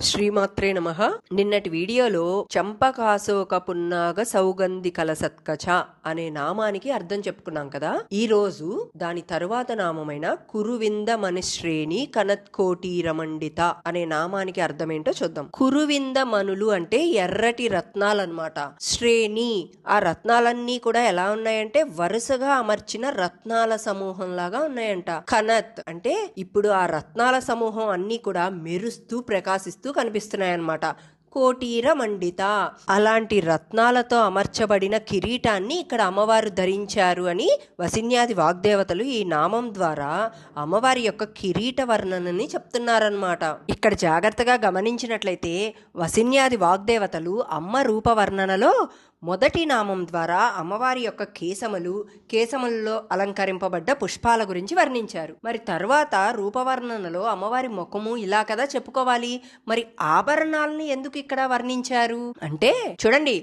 శ్రీమాత్రే నమః. నిన్నటి వీడియోలో చంపకాశోక పున్నాగ సౌగంధి కలసత్కచ అనే నామానికి అర్థం చెప్పుకున్నాం కదా. ఈ రోజు దాని తరువాత నామమైన కురువింద మనిశ్రేణి కనత్కోటీరమండిత అనే నామానికి అర్థమేంటో చూద్దాం. కురువింద మనులు అంటే ఎర్రటి రత్నాలన్నమాట. శ్రేణి, ఆ రత్నాలన్నీ కూడా ఎలా ఉన్నాయంటే వరుసగా అమర్చిన రత్నాల సమూహం లాగా ఉన్నాయంట. కనత్ అంటే ఇప్పుడు ఆ రత్నాల సమూహం అన్నీ కూడా మెరుస్తూ ప్రకాశిస్తూ కనిపిస్తున్నాయన్నమాట. కోటీర మండిత, అలాంటి రత్నాలతో అమర్చబడిన కిరీటాన్ని ఇక్కడ అమ్మవారు ధరించారు అని వసిన్యాది వాగ్దేవతలు ఈ నామం ద్వారా అమ్మవారి యొక్క కిరీట వర్ణనని చెప్తున్నారన్నమాట. ఇక్కడ జాగ్రత్తగా గమనించినట్లయితే వసిన్యాది వాగ్దేవతలు అమ్మ రూపవర్ణనలో మొదటి నామం ద్వారా అమ్మవారి యొక్క కేశములలో అలంకరింపబడ్డ పుష్పాల గురించి వర్ణించారు. మరి తర్వాత రూపవర్ణనలో అమ్మవారి ముఖము ఇలా కదా చెప్పుకోవాలి. మరి ఆభరణాలని ఎందుకు ఇక్కడ వర్ణించారు అంటే చూడండి,